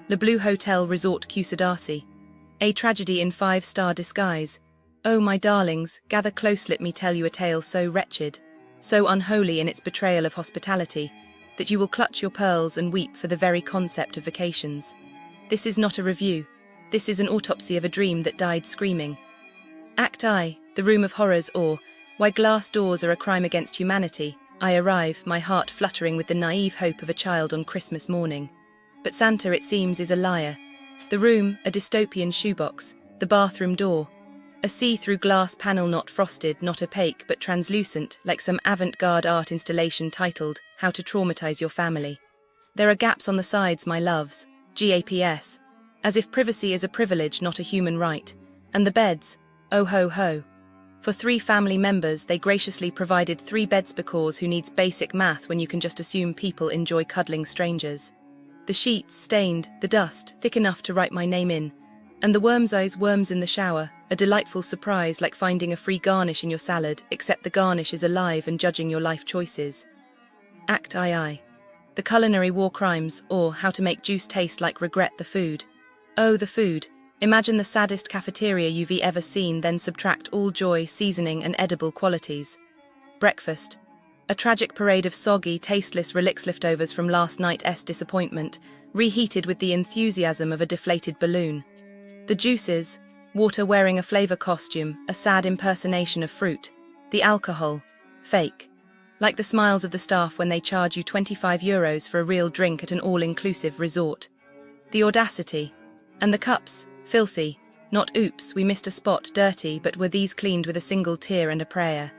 Le Bleu Hotel Resort Kusadasi. A tragedy in five-star disguise. Oh, my darlings, gather close, let me tell you a tale so wretched, so unholy in its betrayal of hospitality, that you will clutch your pearls and weep for the very concept of vacations. This is not a review. This is an autopsy of a dream that died screaming. Act I, the room of horrors, or why glass doors are a crime against humanity. I arrive, my heart fluttering with the naive hope of a child on Christmas morning. But Santa, it seems, is a liar. The room, a dystopian shoebox. The bathroom door, a see-through glass panel, not frosted, not opaque, but translucent, like some avant-garde art installation titled, How to Traumatize Your Family. There are gaps on the sides, my loves, GAPS, as if privacy is a privilege, not a human right. And the beds, oh ho ho. For 3 family members, they graciously provided 3 beds because who needs basic math when you can just assume people enjoy cuddling strangers. The sheets stained, the dust thick enough to write my name in, and the worm's eyes worms in the shower, a delightful surprise like finding a free garnish in your salad, except the garnish is alive and judging your life choices. Act II. The culinary war crimes, or how to make juice taste like regret. The food. Oh, the food. Imagine the saddest cafeteria you've ever seen, then subtract all joy, seasoning, and edible qualities. Breakfast. A tragic parade of soggy, tasteless relics, leftovers from last night's disappointment, reheated with the enthusiasm of a deflated balloon. The juices, water wearing a flavor costume, a sad impersonation of fruit. The alcohol, fake. Like the smiles of the staff when they charge you €25 for a real drink at an all-inclusive resort. The audacity. And the cups, filthy. Not oops, we missed a spot, dirty, but were these cleaned with a single tear and a prayer?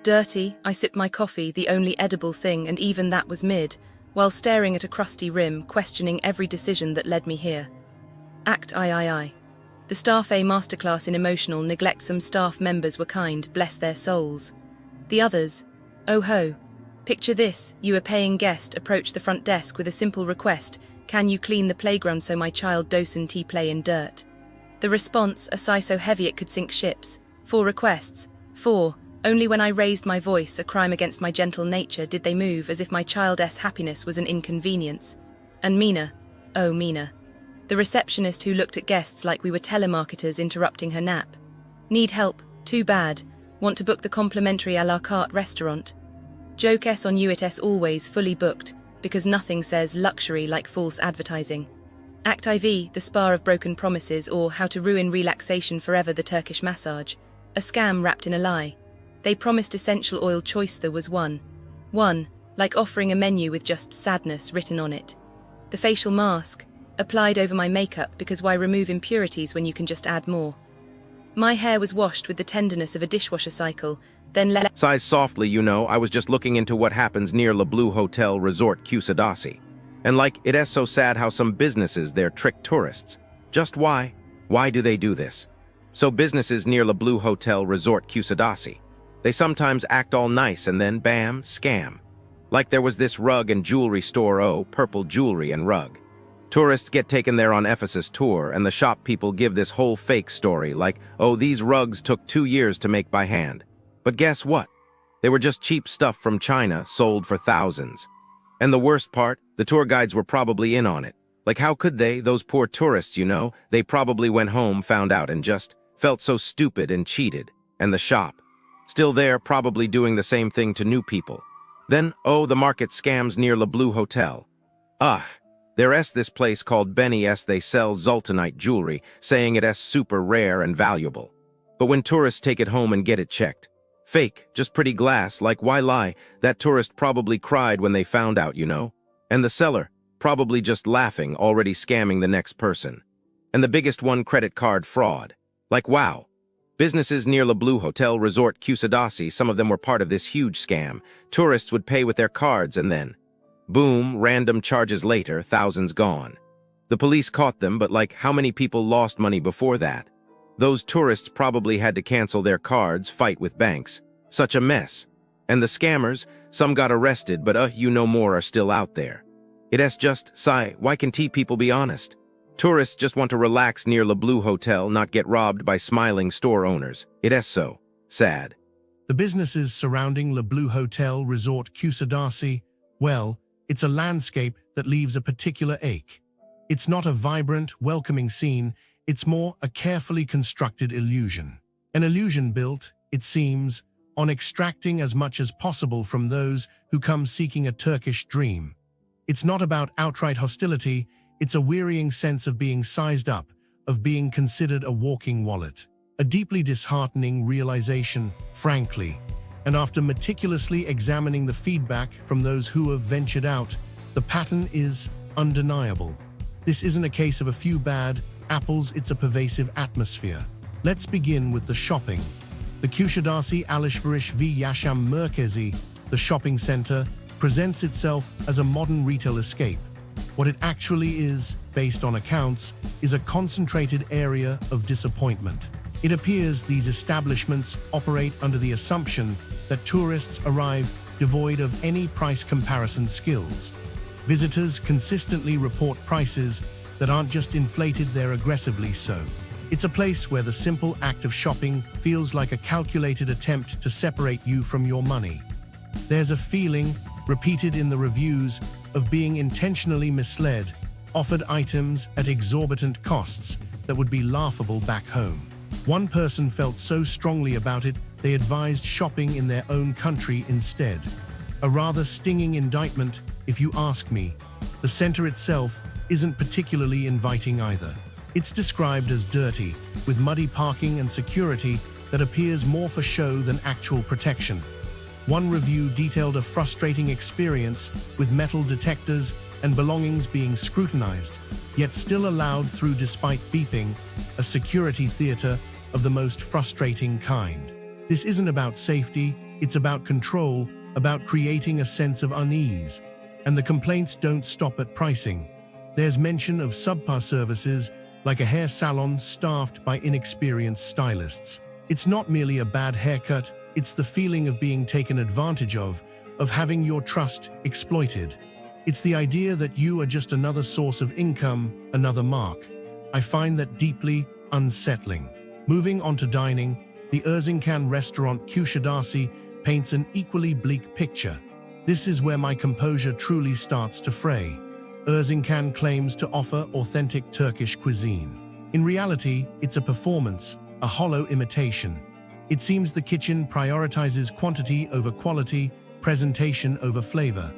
Dirty, I sipped my coffee, the only edible thing, and even that was mid, while staring at a crusty rim, questioning every decision that led me here. Act III. The Staff A masterclass in emotional neglect. Some staff members were kind, bless their souls. The others, oh ho. Picture this, you, a paying guest, approach the front desk with a simple request: can you clean the playground so my child doesn't play in dirt? The response, a sigh so heavy it could sink ships. 4 requests. 4. Only when I raised my voice, a crime against my gentle nature, did they move, as if my child's happiness was an inconvenience. And Mina, oh Mina. The receptionist who looked at guests like we were telemarketers interrupting her nap. Need help, too bad. Want to book the complimentary a la carte restaurant? Joke S on you, it's always fully booked, because nothing says luxury like false advertising. Act IV, the spa of broken promises, or how to ruin relaxation forever. The Turkish massage. A scam wrapped in a lie. They promised essential oil choice, there was one, like offering a menu with just sadness written on it. The facial mask, applied over my makeup, because why remove impurities when you can just add more? My hair was washed with the tenderness of a dishwasher cycle, then let Sighs softly, I was just looking into what happens near Le Bleu Hotel Resort Kusadasi. And it is so sad how some businesses there trick tourists. Just why? Why do they do this? So businesses near Le Bleu Hotel Resort Kusadasi, they sometimes act all nice and then, bam, scam. Like there was this rug and jewelry store, oh, purple jewelry and rug. Tourists get taken there on Ephesus tour, and the shop people give this whole fake story, like, oh, these rugs took 2 years to make by hand. But guess what? They were just cheap stuff from China, sold for thousands. And the worst part, the tour guides were probably in on it. Like, how could they, those poor tourists, they probably went home, found out, and just felt so stupid and cheated. And the shop, still there, probably doing the same thing to new people. Then, oh, the market scams near Le Bleu Hotel. There's this place called Benny's. They sell zoltanite jewelry, saying it's super rare and valuable. But when tourists take it home and get it checked, fake, just pretty glass, like why lie? That tourist probably cried when they found out, And the seller, probably just laughing, already scamming the next person. And the biggest one, credit card fraud. Like wow. Businesses near Le Bleu Hotel Resort Kusadasi, some of them were part of this huge scam. Tourists would pay with their cards and then, boom, random charges later, thousands gone. The police caught them, but how many people lost money before that? Those tourists probably had to cancel their cards, fight with banks. Such a mess. And the scammers, some got arrested, but more are still out there. It's just, sigh, why can't people be honest? Tourists just want to relax near Le Bleu Hotel, not get robbed by smiling store owners. It's so sad. The businesses surrounding Le Bleu Hotel Resort Kusadasi Well, it's a landscape that leaves a particular ache. It's not a vibrant, welcoming scene, it's more a carefully constructed illusion. An illusion built, it seems, on extracting as much as possible from those who come seeking a Turkish dream. It's not about outright hostility, it's a wearying sense of being sized up, of being considered a walking wallet. A deeply disheartening realization, frankly. And after meticulously examining the feedback from those who have ventured out, the pattern is undeniable. This isn't a case of a few bad apples, it's a pervasive atmosphere. Let's begin with the shopping. The Kusadasi Alışveriş ve Yaşam Merkezi, the shopping center, presents itself as a modern retail escape. What it actually is, based on accounts, is a concentrated area of disappointment. It appears these establishments operate under the assumption that tourists arrive devoid of any price comparison skills. Visitors consistently report prices that aren't just inflated, they're aggressively so. It's a place where the simple act of shopping feels like a calculated attempt to separate you from your money. There's a feeling, repeated in the reviews, of being intentionally misled, offered items at exorbitant costs that would be laughable back home. One person felt so strongly about it, they advised shopping in their own country instead. A rather stinging indictment, if you ask me. The center itself isn't particularly inviting either. It's described as dirty, with muddy parking and security that appears more for show than actual protection. One review detailed a frustrating experience with metal detectors and belongings being scrutinized, yet still allowed through despite beeping, a security theater of the most frustrating kind. This isn't about safety, it's about control, about creating a sense of unease. And the complaints don't stop at pricing. There's mention of subpar services, like a hair salon staffed by inexperienced stylists. It's not merely a bad haircut, it's the feeling of being taken advantage of having your trust exploited. It's the idea that you are just another source of income, another mark. I find that deeply unsettling. Moving on to dining, the Erzincan restaurant Kusadasi paints an equally bleak picture. This is where my composure truly starts to fray. Erzincan claims to offer authentic Turkish cuisine. In reality, it's a performance, a hollow imitation. It seems the kitchen prioritizes quantity over quality, presentation over flavor.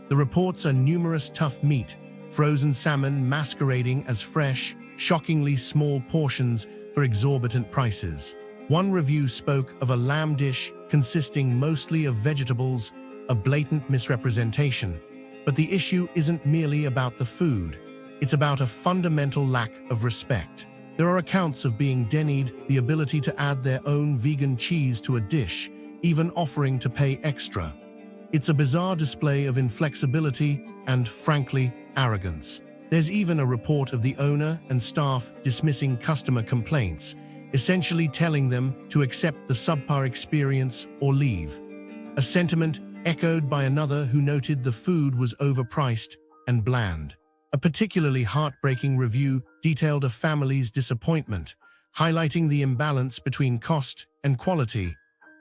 The reports are numerous: tough meat, frozen salmon masquerading as fresh, shockingly small portions for exorbitant prices. One review spoke of a lamb dish consisting mostly of vegetables, a blatant misrepresentation. But the issue isn't merely about the food. It's about a fundamental lack of respect. There are accounts of being denied the ability to add their own vegan cheese to a dish, even offering to pay extra. It's a bizarre display of inflexibility and, frankly, arrogance. There's even a report of the owner and staff dismissing customer complaints, essentially telling them to accept the subpar experience or leave. A sentiment echoed by another who noted the food was overpriced and bland. A particularly heartbreaking review detailed a family's disappointment, highlighting the imbalance between cost and quality.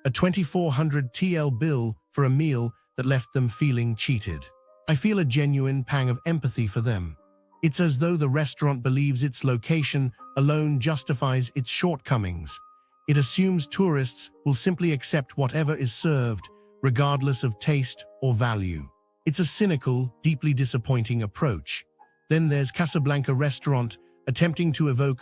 A 2,400 TL bill for a meal that left them feeling cheated. I feel a genuine pang of empathy for them. It's as though the restaurant believes its location alone justifies its shortcomings. It assumes tourists will simply accept whatever is served, regardless of taste or value. It's a cynical, deeply disappointing approach. Then there's Casablanca restaurant, attempting to evoke